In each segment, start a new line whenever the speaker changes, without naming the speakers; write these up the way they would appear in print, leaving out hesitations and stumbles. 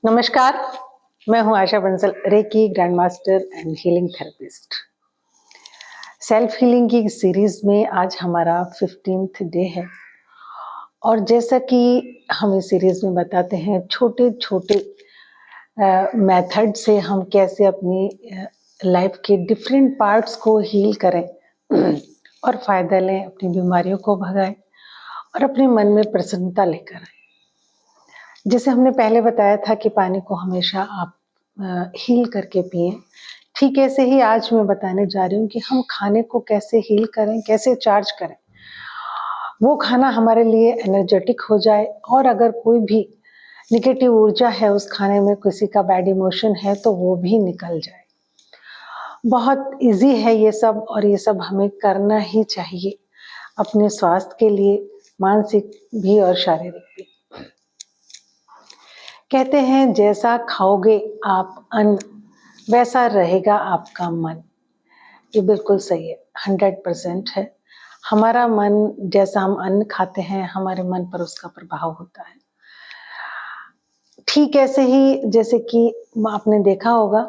नमस्कार, मैं हूं Asha Bansal, reiki grand master and healing therapist. Self healing की सीरीज में आज हमारा 15th डे है और जैसा कि हम इस सीरीज में बताते हैं, छोटे छोटे मेथड से हम कैसे अपनी लाइफ के डिफरेंट पार्ट्स को हील करें और फायदा लें, अपनी बीमारियों को भगाएं और अपने मन में प्रसन्नता लेकर आए। जैसे हमने पहले बताया था कि पानी को हमेशा आप हील करके पिएं, ठीक ऐसे ही आज मैं बताने जा रही हूँ कि हम खाने को कैसे हील करें, कैसे चार्ज करें। वो खाना हमारे लिए एनर्जेटिक हो जाए और अगर कोई भी नेगेटिव ऊर्जा है उस खाने में, किसी का बैड इमोशन है तो वो भी निकल जाए। बहुत इजी है ये सब और ये सब हमें करना ही चाहिए अपने स्वास्थ्य के लिए, मानसिक भी और शारीरिक भी। कहते हैं जैसा खाओगे आप अन्न वैसा रहेगा आपका मन। ये बिल्कुल सही है, 100% है। हमारा मन, जैसा हम अन्न खाते हैं हमारे मन पर उसका प्रभाव होता है। ठीक ऐसे ही जैसे कि आपने देखा होगा,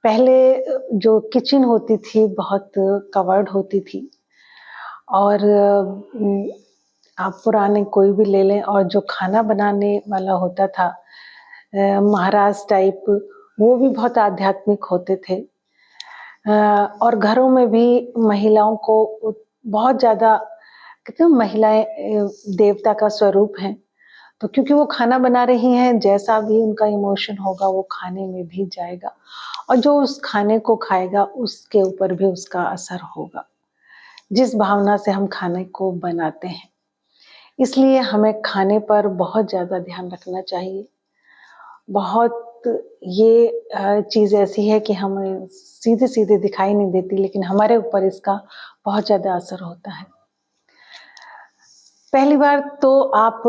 पहले जो किचन होती थी बहुत कवर्ड होती थी और आप पुराने कोई भी ले लें और जो खाना बनाने वाला होता था महाराज टाइप, वो भी बहुत आध्यात्मिक होते थे और घरों में भी महिलाओं को बहुत ज्यादा, कहते हैं महिलाएं देवता का स्वरूप हैं, तो क्योंकि वो खाना बना रही हैं, जैसा भी उनका इमोशन होगा वो खाने में भी जाएगा और जो उस खाने को खाएगा उसके ऊपर भी उसका असर होगा, जिस भावना से हम खाने को बनाते हैं। इसलिए हमें खाने पर बहुत ज्यादा ध्यान रखना चाहिए। बहुत ये चीज ऐसी है कि हमें सीधे सीधे दिखाई नहीं देती, लेकिन हमारे ऊपर इसका बहुत ज्यादा असर होता है। पहली बार तो आप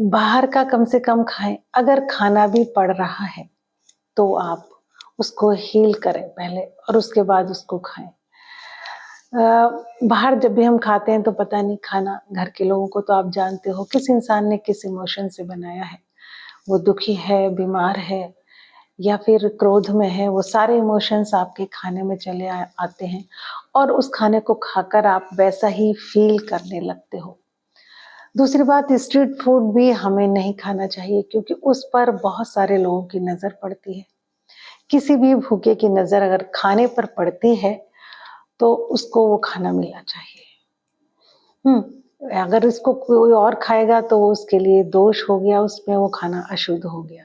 बाहर का कम से कम खाएं। अगर खाना भी पड़ रहा है तो आप उसको हील करें पहले और उसके बाद उसको खाएं। बाहर जब भी हम खाते हैं तो पता नहीं, खाना घर के लोगों को तो आप जानते हो किस इंसान ने किस इमोशन से बनाया है। वो दुखी है, बीमार है या फिर क्रोध में है, वो सारे इमोशंस आपके खाने में चले आते हैं और उस खाने को खाकर आप वैसा ही फील करने लगते हो। दूसरी बात, स्ट्रीट फूड भी हमें नहीं खाना चाहिए क्योंकि उस पर बहुत सारे लोगों की नजर पड़ती है। किसी भी भूखे की नजर अगर खाने पर पड़ती है तो उसको वो खाना मिलना चाहिए। अगर इसको कोई और खाएगा तो उसके लिए दोष हो गया, उसमें वो खाना अशुद्ध हो गया।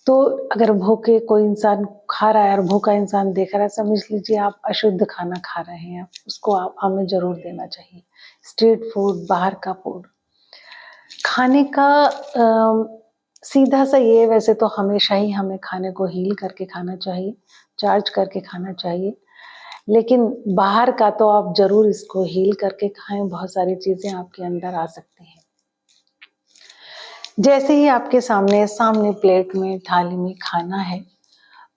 तो अगर भूखे कोई इंसान खा रहा है और भूखा इंसान देख रहा है, समझ लीजिए आप अशुद्ध खाना खा रहे हैं, उसको आप हमें जरूर देना चाहिए। स्ट्रीट फूड, बाहर का फूड खाने का सीधा सा ये, वैसे तो हमेशा ही हमें खाने को हील करके खाना चाहिए, चार्ज करके खाना चाहिए, लेकिन बाहर का तो आप जरूर इसको हील करके खाएं। बहुत सारी चीजें आपके अंदर आ सकती हैं। जैसे ही आपके सामने सामने प्लेट में, थाली में खाना है,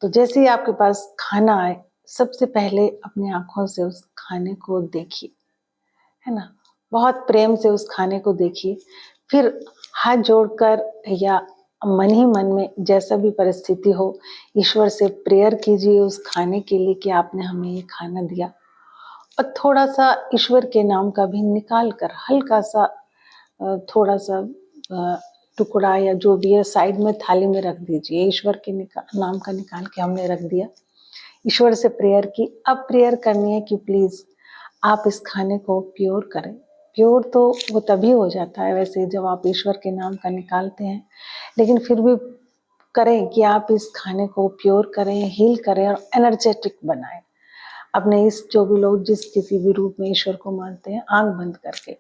तो जैसे ही आपके पास खाना आए, सबसे पहले अपनी आंखों से उस खाने को देखिए, है ना, बहुत प्रेम से उस खाने को देखिए। फिर हाथ जोड़कर या मन ही मन में, जैसा भी परिस्थिति हो, ईश्वर से प्रेयर कीजिए उस खाने के लिए कि आपने हमें ये खाना दिया, और थोड़ा सा ईश्वर के नाम का भी निकाल कर हल्का सा थोड़ा सा टुकड़ा या जो भी है साइड में थाली में रख दीजिए। ईश्वर के नाम का निकाल के हमने रख दिया, ईश्वर से प्रेयर की। अब प्रेयर करनी है कि प्लीज आप इस खाने को प्योर करें। प्योर तो वो तभी हो जाता है वैसे जब आप ईश्वर के नाम का निकालते हैं, लेकिन फिर भी करें कि आप इस खाने को प्योर करें, हील करें और एनर्जेटिक बनाएं। अपने इस, जो भी लोग जिस किसी भी रूप में ईश्वर को मानते हैं, आंख बंद करके,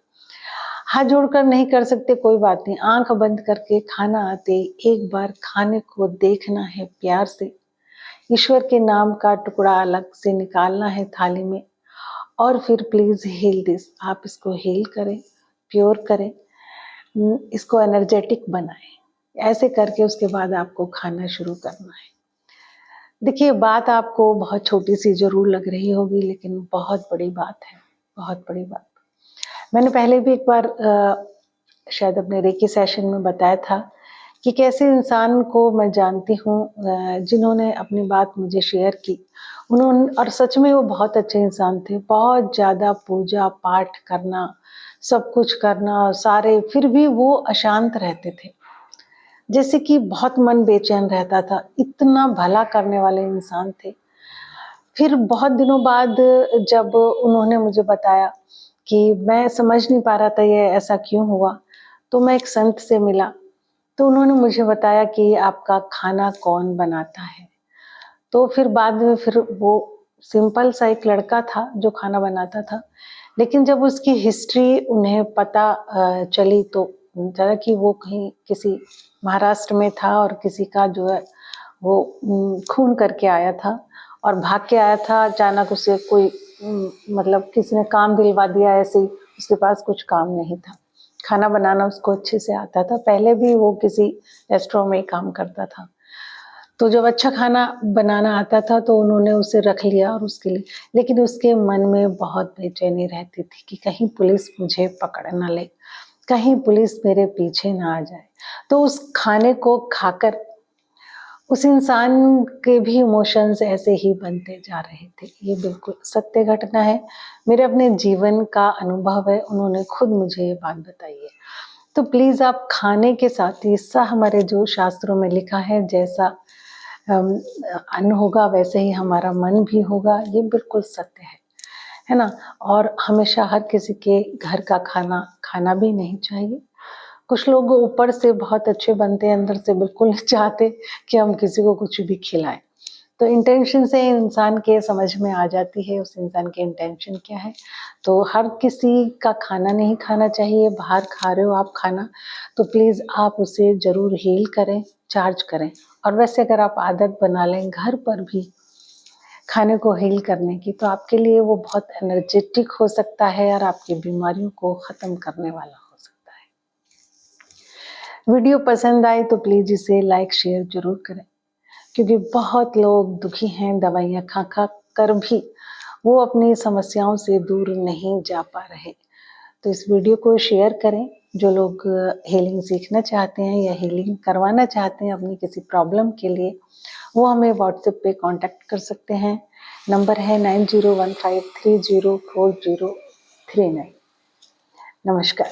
हाथ जोड़कर नहीं कर सकते कोई बात नहीं, आंख बंद करके खाना आते एक बार खाने को देखना है प्यार से, ईश्वर के नाम का टुकड़ा अलग से निकालना है थाली में, और फिर प्लीज हील दिस। आप इसको हील करें, प्योर करें, इसको एनर्जेटिक बनाएं। ऐसे करके उसके बाद आपको खाना शुरू करना है। देखिए, बात आपको बहुत छोटी सी जरूर लग रही होगी, लेकिन बहुत बड़ी बात है, बहुत बड़ी बात। मैंने पहले भी एक बार शायद अपने रेकी सेशन में बताया था कि कैसे इंसान को मैं जानती हूँ जिन्होंने अपनी बात मुझे शेयर की। उन्होंने और सच में वो बहुत अच्छे इंसान थे, बहुत ज़्यादा पूजा पाठ करना, सब कुछ करना सारे, फिर भी वो अशांत रहते थे। जैसे कि बहुत मन बेचैन रहता था, इतना भला करने वाले इंसान थे। फिर बहुत दिनों बाद जब उन्होंने मुझे बताया कि मैं समझ नहीं पा रहा था ये ऐसा क्यों हुआ, तो मैं एक संत से मिला, तो उन्होंने मुझे बताया कि आपका खाना कौन बनाता है। तो फिर बाद में फिर वो सिंपल सा एक लड़का था जो खाना बनाता था, लेकिन जब उसकी हिस्ट्री उन्हें पता चली तो जाना कि वो कहीं किसी महाराष्ट्र में था और किसी का जो है वो खून करके आया था और भाग के आया था। अचानक उसे कोई मतलब किसी ने काम दिलवा दिया ऐसे ही, उसके पास कुछ काम नहीं था। खाना बनाना उसको अच्छे से आता था, पहले भी वो किसी रेस्टोरेंट में ही काम करता था। तो जब अच्छा खाना बनाना आता था तो उन्होंने उसे रख लिया और उसके लिए, लेकिन उसके मन में बहुत बेचैनी रहती थी कि कहीं पुलिस मुझे पकड़ ना ले, कहीं पुलिस मेरे पीछे ना आ जाए। तो उस खाने को खाकर उस इंसान के भी इमोशंस ऐसे ही बनते जा रहे थे। ये बिल्कुल सत्य घटना है, मेरे अपने जीवन का अनुभव है, उन्होंने खुद मुझे ये बात बताई है। तो प्लीज़ आप खाने के साथ हिस्सा हमारे जो शास्त्रों में लिखा है, जैसा अम, अन्न होगा वैसे ही हमारा मन भी होगा, ये बिल्कुल सत्य है ना? और हमेशा हर किसी के घर का खाना खाना भी नहीं चाहिए। कुछ लोग ऊपर से बहुत अच्छे बनते हैं, अंदर से बिल्कुल नहीं चाहते कि हम किसी को कुछ भी खिलाएँ। तो इंटेंशन से इंसान के समझ में आ जाती है उस इंसान की इंटेंशन क्या है। तो हर किसी का खाना नहीं खाना चाहिए, बाहर खा रहे हो आप खाना, तो प्लीज़ आप उसे ज़रूर हील करें, चार्ज करें। और वैसे अगर आप आदत बना लें घर पर भी खाने को हील करने की, तो आपके लिए वो बहुत एनर्जेटिक हो सकता है और आपकी बीमारियों को ख़त्म करने वाला हो सकता है। वीडियो पसंद आए तो प्लीज़ इसे लाइक, शेयर ज़रूर करें, क्योंकि बहुत लोग दुखी हैं दवाइयाँ खा-खा कर भी वो अपनी समस्याओं से दूर नहीं जा पा रहे। तो इस वीडियो को शेयर करें, जो लोग हीलिंग सीखना चाहते हैं या हीलिंग करवाना चाहते हैं अपनी किसी प्रॉब्लम के लिए, वो हमें व्हाट्सएप पे कॉन्टैक्ट कर सकते हैं। नंबर है 9015304039। नमस्कार।